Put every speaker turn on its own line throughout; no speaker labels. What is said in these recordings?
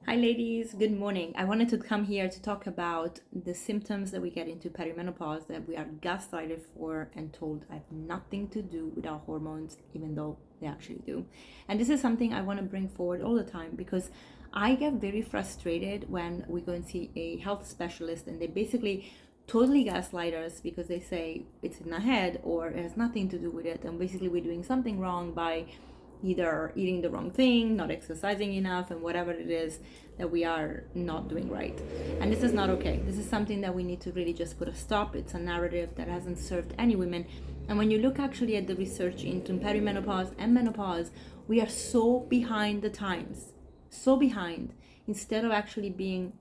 Hi ladies, good morning. I wanted to come here to talk about the symptoms that we get into perimenopause that we are gaslighted for and told have nothing to do with our hormones, even though they actually do. And this is something I want to bring forward all the time because I get very frustrated when we go and see a health specialist and they basically totally gaslight us because they say it's in the head or it has nothing to do with it, and basically we're doing something wrong by either eating the wrong thing, not exercising enough, and whatever it is that we are not doing right. And this is not okay. This is something that we need to really just put a stop. It's a narrative that hasn't served any women. And when you look actually at the research into perimenopause and menopause, we are so behind the times, so behind, instead of actually being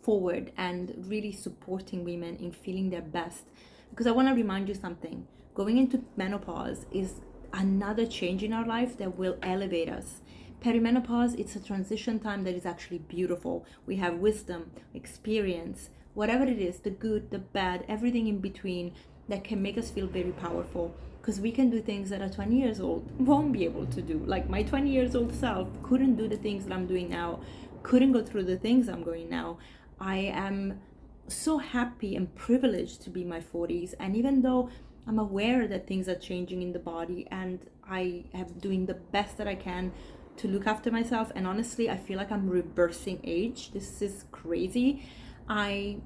forward and really supporting women in feeling their best. Because I want to remind you something, going into menopause is another change in our life that will elevate us. Perimenopause, it's a transition time that is actually beautiful. We have wisdom, experience, whatever it is, the good, the bad, everything in between, that can make us feel very powerful, because we can do things that a 20 years old won't be able to do. Like my 20 years old self couldn't do the things that I'm doing now, couldn't go through the things I'm going now. I am so happy and privileged to be in my 40s, and even though I'm aware that things are changing in the body, and I am doing the best that I can to look after myself, and honestly I feel like I'm reversing age. This is crazy. I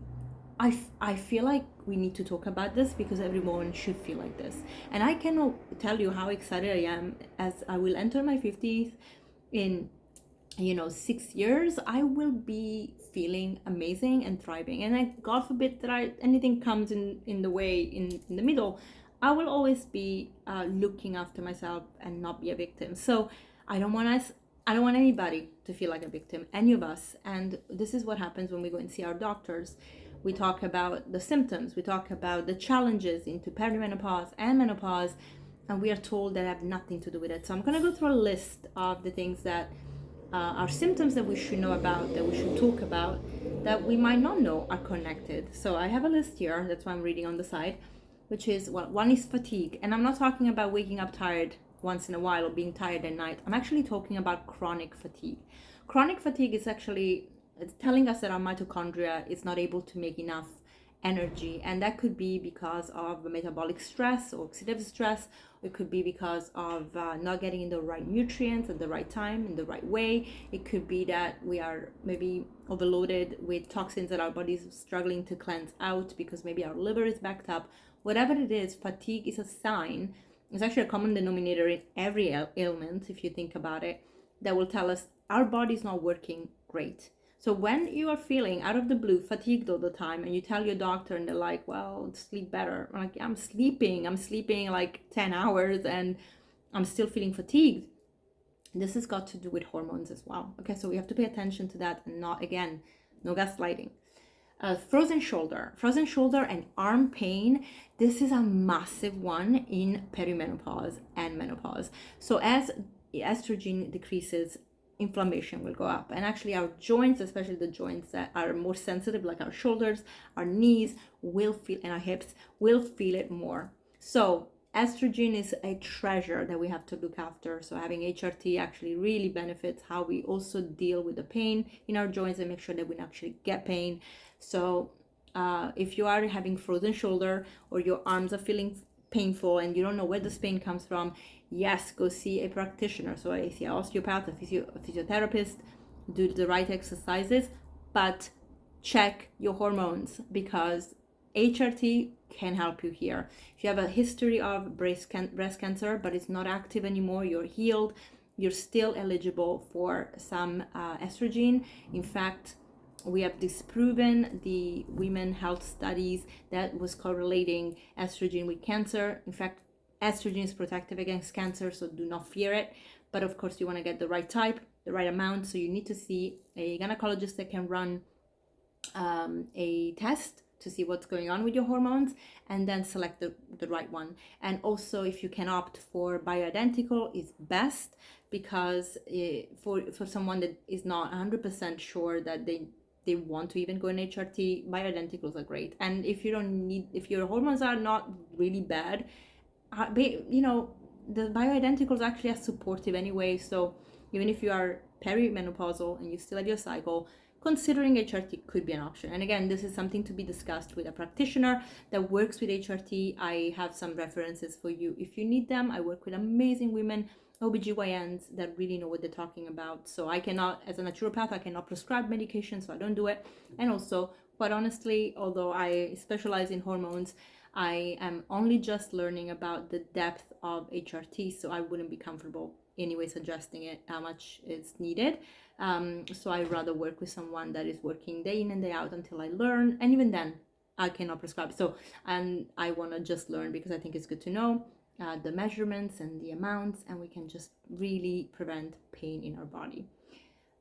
feel like we need to talk about this because every woman should feel like this. And I cannot tell you how excited I am as I will enter my 50s in 6 years. I will be feeling amazing and thriving, and God forbid that anything comes in the way in the middle, I will always be looking after myself and not be a victim. So I don't want anybody to feel like a victim, any of us. And this is what happens when we go and see our doctors. We talk about the symptoms, we talk about the challenges into perimenopause and menopause, and we are told that have nothing to do with it. So I'm going to go through a list of the things that are symptoms that we should know about, that we should talk about, that we might not know are connected. So I have a list here, that's why I'm reading on the side, which is, well, one is fatigue. And I'm not talking about waking up tired once in a while or being tired at night. I'm actually talking about chronic fatigue. Chronic fatigue is actually telling us that our mitochondria is not able to make enough energy, and that could be because of metabolic stress or oxidative stress. It could be because of not getting in the right nutrients at the right time in the right way. It could be that we are maybe overloaded with toxins that our body is struggling to cleanse out because maybe our liver is backed up. Whatever it is, fatigue is a sign. It's actually a common denominator in every ailment, if you think about it, that will tell us our body is not working great. So when you are feeling out of the blue fatigued all the time, and you tell your doctor and they're like, well, sleep better. I'm like, I'm sleeping like 10 hours and I'm still feeling fatigued. This has got to do with hormones as well. Okay, so we have to pay attention to that, and not, again, no gaslighting. Frozen shoulder and arm pain. This is a massive one in perimenopause and menopause. So as estrogen decreases, inflammation will go up, and actually our joints, especially the joints that are more sensitive, like our shoulders, our knees, will feel, and our hips will feel it more. So estrogen is a treasure that we have to look after. So having HRT actually really benefits how we also deal with the pain in our joints and make sure that we actually get pain. So if you are having frozen shoulder, or your arms are feeling painful and you don't know where this pain comes from, yes, go see a practitioner. So I see an osteopath, a physiotherapist, do the right exercises, but check your hormones, because HRT can help you here. If you have a history of breast cancer, but it's not active anymore, you're healed, you're still eligible for some estrogen. In fact, we have disproven the women health studies that was correlating estrogen with cancer. In fact, estrogen is protective against cancer, so do not fear it. But of course, you want to get the right type, the right amount. So you need to see a gynecologist that can run a test to see what's going on with your hormones, and then select the right one. And also, if you can opt for bioidentical, is best, because for someone that is not 100% sure that they want to even go in HRT, bioidenticals are great. And if your hormones are not really bad, the bioidenticals actually are supportive anyway. So even if you are perimenopausal and you still have your cycle, considering HRT could be an option. And again, this is something to be discussed with a practitioner that works with HRT. I have some references for you if you need them. I work with amazing women, OBGYNs, that really know what they're talking about. So I cannot, as a naturopath, I cannot prescribe medication, so I don't do it. And also, quite honestly, although I specialize in hormones, I am only just learning about the depth of HRT, so I wouldn't be comfortable anyway suggesting it, how much is needed. So I rather work with someone that is working day in and day out until I learn, and even then I cannot prescribe. So, and I want to just learn because I think it's good to know the measurements and the amounts, and we can just really prevent pain in our body.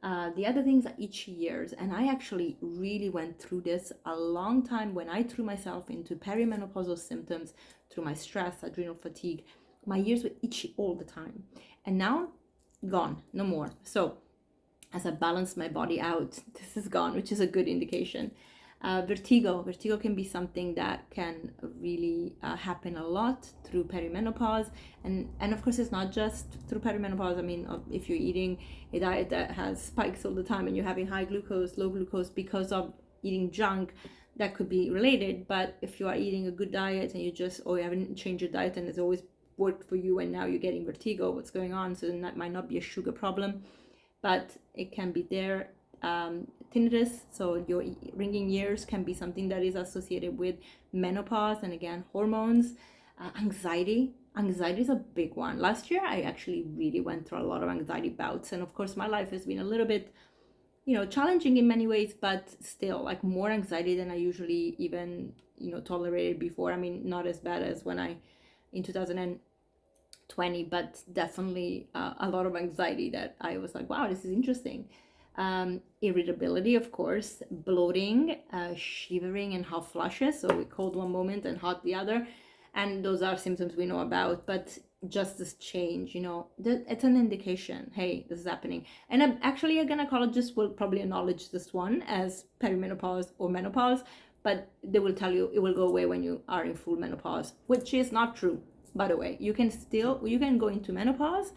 The other things are itchy ears, and I actually really went through this a long time when I threw myself into perimenopausal symptoms through my stress, adrenal fatigue. My ears were itchy all the time, and now gone, no more. So as I balance my body out, this is gone, which is a good indication. Vertigo can be something that can really happen a lot through perimenopause, and of course it's not just through perimenopause. I mean, if you're eating a diet that has spikes all the time and you're having high glucose, low glucose because of eating junk, that could be related. But if you are eating a good diet and or you haven't changed your diet and it's always worked for you and now you're getting vertigo, what's going on? So then that might not be a sugar problem, but it can be there. Tinnitus, so your ringing ears, can be something that is associated with menopause and again hormones. Anxiety is a big one. Last year I actually really went through a lot of anxiety bouts, and of course my life has been a little bit challenging in many ways, but still like more anxiety than I usually even tolerated before. I mean, not as bad as when in 2020, but definitely a lot of anxiety that I was like, wow, this is interesting. Irritability, of course, bloating, shivering and hot flushes, so cold one moment and hot the other, and those are symptoms we know about. But just this change, it's an indication, hey, this is happening. And actually a gynecologist will probably acknowledge this one as perimenopause or menopause, but they will tell you it will go away when you are in full menopause, which is not true, by the way. You can go into menopause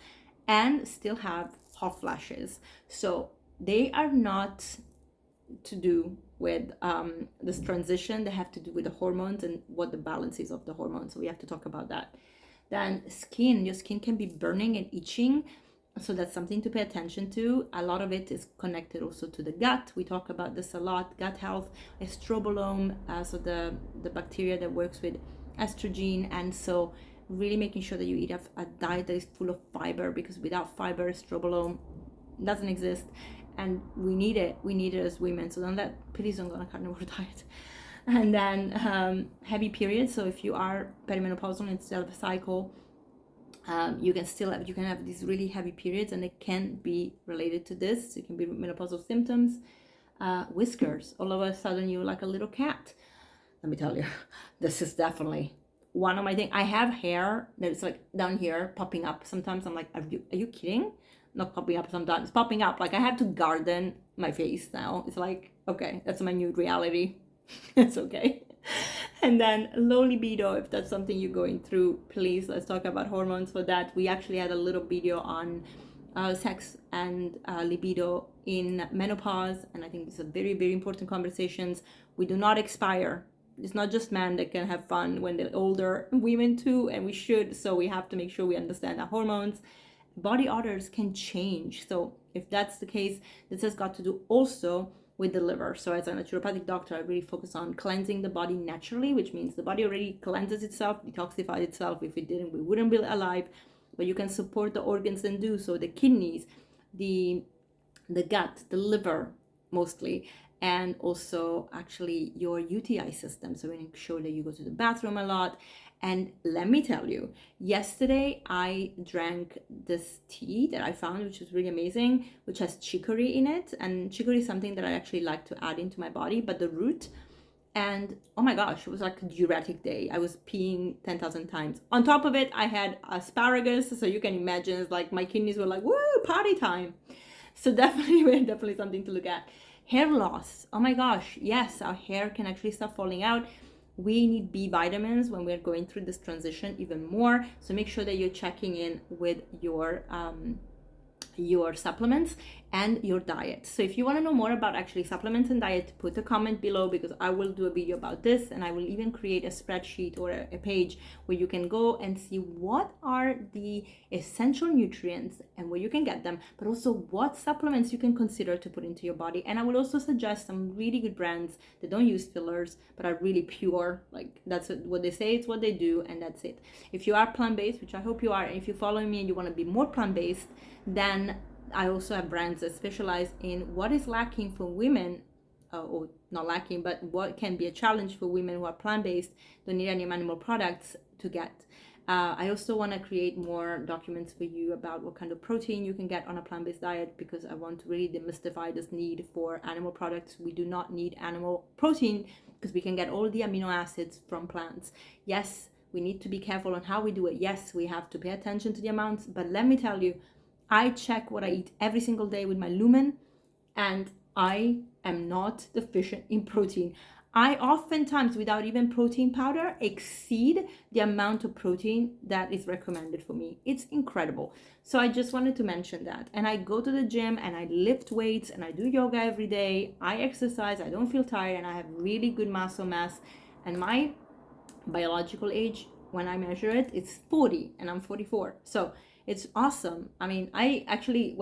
and still have hot flashes. So they are not to do with this transition. They have to do with the hormones and what the balance is of the hormones. So we have to talk about that. Then your skin can be burning and itching. So that's something to pay attention to. A lot of it is connected also to the gut. We talk about this a lot, gut health, estrobolome, so the bacteria that works with estrogen. And so really making sure that you eat a diet that is full of fiber, because without fiber, estrobolome doesn't exist. And we need it as women. So please don't go on a carnivore diet. And then heavy periods. So if you are perimenopausal instead of a cycle, you can have these really heavy periods, and it can be related to this. It can be menopausal symptoms. Whiskers. All of a sudden you're like a little cat. Let me tell you, this is definitely one of my things. I have hair that's like down here popping up. Sometimes I'm like, are you kidding? Not popping up sometimes, popping up. Like I have to garden my face now. It's like, okay, that's my new reality. It's okay. And then low libido, if that's something you're going through, please, let's talk about hormones for that. We actually had a little video on sex and libido in menopause, and I think these are very, very important conversations. We do not expire. It's not just men that can have fun when they're older, women too, and we should. So we have to make sure we understand our hormones. Body odors can change. So if that's the case, this has got to do also with the liver. So as a naturopathic doctor, I really focus on cleansing the body naturally, which means the body already cleanses itself, detoxifies itself. If it didn't, we wouldn't be alive. But you can support the organs and do so, the kidneys, the gut, the liver mostly, and also actually your UTI system. So make sure that you go to the bathroom a lot. And let me tell you, yesterday I drank this tea that I found, which is really amazing, which has chicory in it. And chicory is something that I actually like to add into my body, but the root. And oh my gosh, it was like a diuretic day. I was peeing 10,000 times. On top of it, I had asparagus. So you can imagine, it's like my kidneys were like, woo, party time. So definitely something to look at. Hair loss. Oh my gosh, yes, our hair can actually start falling out. We need B vitamins when we're going through this transition even more. So make sure that you're checking in with your supplements. and your diet. So if you want to know more about actually supplements and diet, put a comment below, because I will do a video about this, and I will even create a spreadsheet or a page where you can go and see what are the essential nutrients and where you can get them, but also what supplements you can consider to put into your body. And I will also suggest some really good brands that don't use fillers but are really pure. Like, that's what they say, it's what they do, and that's it. If you are plant-based, which I hope you are, and if you follow me and you want to be more plant-based, then I also have brands that specialize in what is lacking for women, or not lacking, but what can be a challenge for women who are plant-based, don't need any animal products to get. I also want to create more documents for you about what kind of protein you can get on a plant-based diet, because I want to really demystify this need for animal products. We do not need animal protein because we can get all the amino acids from plants. Yes, we need to be careful on how we do it. Yes, we have to pay attention to the amounts, but let me tell you, I check what I eat every single day with my Lumen, and I am not deficient in protein. I oftentimes, without even protein powder, exceed the amount of protein that is recommended for me. It's incredible. So I just wanted to mention that. And I go to the gym and I lift weights and I do yoga every day. I exercise, I don't feel tired, and I have really good muscle mass. And my biological age, when I measure it, it's 40 and I'm 44. So it's awesome. I mean, I actually,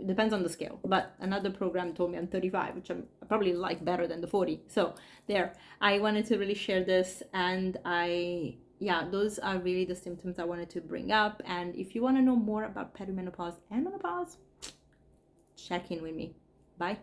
depends on the scale, but another program told me I'm 35, which I'm probably like better than the 40. So there, I wanted to really share this, and those are really the symptoms I wanted to bring up. And if you want to know more about perimenopause and menopause, check in with me. Bye.